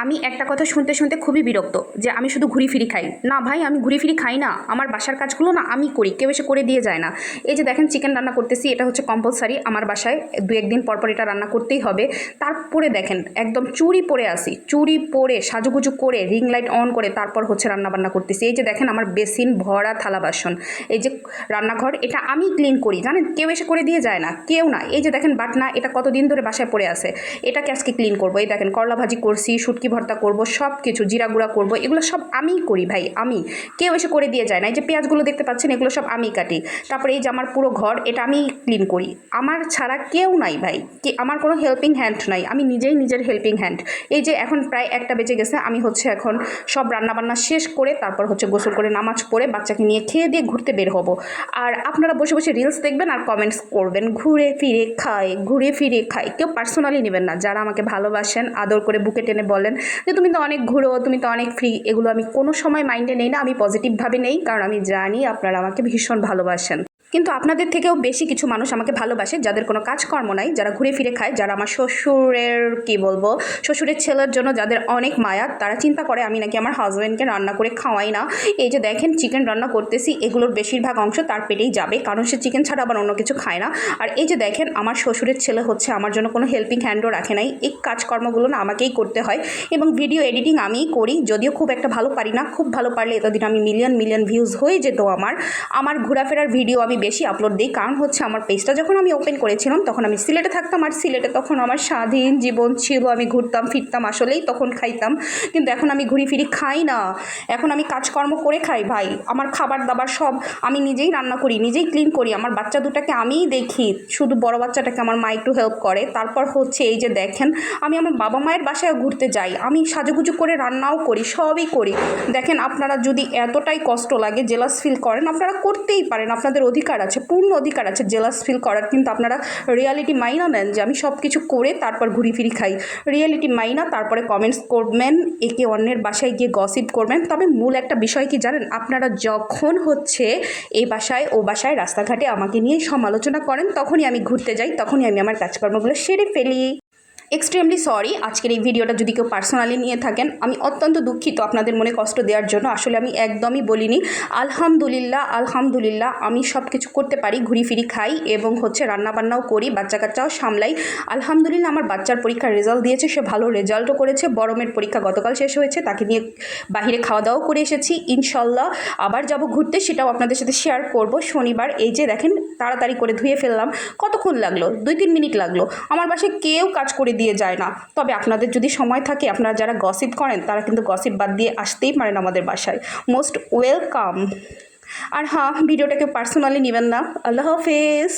আমি একটা কথা শুনতে শুনতে খুবই বিরক্ত যে আমি শুধু ঘুরি ফিরি খাই। না ভাই, আমি ঘুরি ফিরি খাই না, আমার বাসার কাজগুলো না আমি করি, কেউ এসে করে দিয়ে যায় না। এই যে দেখেন চিকেন রান্না করতেছি, এটা হচ্ছে কম্পালসারি আমার বাসায়, দু একদিন পর পর এটা রান্না করতেই হবে। তারপরে দেখেন একদম চুড়ি পরে আসি, চুড়ি পরে সাজুগুজু করে রিং লাইট অন করে তারপর হচ্ছে রান্না বান্না করতেছি। এই যে দেখেন আমার বেসিন ভরা থালা বাসন, এই যে রান্নাঘর এটা আমি ক্লিন করি, জানেন, কেউ এসে করে দিয়ে যায় না, কেউ না। এই যে দেখেন বাটনা, এটা কতদিন ধরে বাসায় পড়ে আছে, এটাকে আজকে ক্লিন করবো। এই দেখেন করলা ভাজি করছি, শুটকি ভর্তা করব, সব কিছু জিরা গুঁড়া করবো, এগুলো সব আমিই করি ভাই, আমি, কেউ এসে করে দিয়ে যায় না। এই যে পেঁয়াজগুলো দেখতে পাচ্ছেন, এগুলো সব আমি কাটি। তারপরে এই যে আমার পুরো ঘর এটা আমি ক্লিন করি, আমার ছাড়া কেউ নাই ভাই, আমার কোনো হেল্পিং হ্যান্ড নাই, আমি নিজেই নিজের হেল্পিং হ্যান্ড। এই যে এখন প্রায় 1টা বেজে গেছে, আমি হচ্ছে এখন সব রান্নাবান্না শেষ করে তারপর হচ্ছে গোসল করে নামাজ পড়ে বাচ্চাকে নিয়ে খেয়ে দিয়ে ঘুরতে বের হব। আর আপনারা বসে বসে রিলস দেখবেন আর কমেন্টস করবেন, ঘুরে ফিরে খায়, ঘুরে ফিরে খায়। কেউ পার্সোনালি নেবেন না, যারা আমাকে ভালোবাসেন আদর করে বুকে টেনে বলেন যে তুমি তো অনেক ঘুরো, তুমি তো অনেক ফ্রি, এগুলো আমি কোনো সময় মাইন্ডে নেই না, আমি পজিটিভভাবে নেই, কারণ আমি জানি আপনারা আমাকে ভীষণ ভালোবাসেন। কিন্তু আপনাদের থেকেও বেশি কিছু মানুষ আমাকে ভালোবাসে যাদের কোনো কাজকর্ম নাই, যারা ঘুরে ফিরে খায়, যারা আমার শ্বশুরের কি বলবো, শ্বশুরের ছেলের জন্য যাদের অনেক মায়া, তারা চিন্তা করে আমি নাকি আমার হাজব্যান্ডকে রান্না করে খাওয়াই না। এই যে দেখেন চিকেন রান্না করতেছি, এগুলোর বেশিরভাগ অংশ তার পেটেই যাবে, কারণ সে চিকেন ছাড়া আবার অন্য কিছু খায় না। আর এই যে দেখেন আমার শ্বশুরের ছেলে হচ্ছে আমার জন্য কোনো হেল্পিং হ্যান্ডও রাখে নাই, এই কাজকর্মগুলো না আমাকেই করতে হয়। এবং ভিডিও এডিটিং আমিই করি, যদিও খুব একটা ভালো পারি না, খুব ভালো পারলে এতদিন আমি মিলিয়ন মিলিয়ন ভিউজ হয়ে যেত। আমার ঘোরাফেরার ভিডিও আমি বেশি আপলোড দিই, কারণ হচ্ছে আমার পেজটা যখন আমি ওপেন করেছিলাম তখন আমি সিলেটে থাকতাম, আর সিলেটে তখন আমার স্বাধীন জীবন ছিল, আমি ঘুরতাম ফিরতাম, আসলেই তখন খাইতাম। কিন্তু এখন আমি ঘুরি ফিরি খাই না, এখন আমি কাজকর্ম করে খাই ভাই। আমার খাবার দাবার সব আমি নিজেই রান্না করি, নিজেই ক্লিন করি, আমার বাচ্চা দুটাকে আমিই দেখি, শুধু বড় বাচ্চাটাকে আমার মা একটু হেল্প করে। তারপর হচ্ছে এই যে দেখেন আমি আমার বাবা মায়ের বাসায় ঘুরতে যাই, আমি সাজুগুজু করে রান্নাও করি, সবই করি। দেখেন আপনারা যদি এতটাই কষ্ট লাগে, জেলাস ফিল করেন, আপনারা করতেই পারেন, আপনাদের অধিকার আছে, পূর্ণ অধিকার আছে জেলাস ফিল করার। কিন্তু আপনারা রিয়ালিটি মাইনা নেন যে আমি সব কিছু করে তারপর ঘুরি ফিরি খাই। রিয়ালিটি মাইনা তারপরে কমেন্টস করবেন, একে অন্যের বাসায় গিয়ে গসিপ করবেন। তবে মূল একটা বিষয় কি জানেন, আপনারা যখন হচ্ছে এই বাসায় ও বাসায় রাস্তাঘাটে আমাকে নিয়ে সমালোচনা করেন, তখনই আমি ঘুরতে যাই, তখনই আমি আমার কাজকর্মগুলো সেরে ফেলি। এক্সট্রিমলি সরি আজকের এই ভিডিওটা যদি কেউ পার্সোনালি নিয়ে থাকেন, আমি অত্যন্ত দুঃখিত আপনাদের মনে কষ্ট দেওয়ার জন্য। আসলে আমি একদমই বলিনি। আলহামদুলিল্লাহ আলহামদুলিল্লাহ আমি সব কিছু করতে পারি, ঘুরি ফিরি খাই এবং হচ্ছে রান্নাবান্নাও করি, বাচ্চা কাচ্চাও সামলাই। আলহামদুলিল্লাহ আমার বাচ্চার পরীক্ষার রেজাল্ট দিয়েছে, সে ভালো রেজাল্টও করেছে। বড়মের পরীক্ষা গতকাল শেষ হয়েছে, তাকে নিয়ে বাহিরে খাওয়া দাওয়াও করে এসেছি। ইনশাল্লাহ আবার যাব ঘুরতে, সেটাও আপনাদের সাথে শেয়ার করব শনিবার। এই যে দেখেন তাড়াতাড়ি করে ধুয়ে ফেললাম, কতক্ষণ লাগলো, 2-3 মিনিট লাগলো। আমার বাসায় কেউ কাজ করে দিয়ে যায় না। তবে আপনাদের যদি সময় থাকে, আপনারা যারা গসিপ করেন তারা কিন্তু গসিপ বাদ দিয়ে আসতেই পারেন আমাদের বাসায়, মোস্ট ওয়েলকাম। আর হ্যাঁ, ভিডিওটাকে পার্সোনালি নেবেন না। আল্লাহ হাফেজ।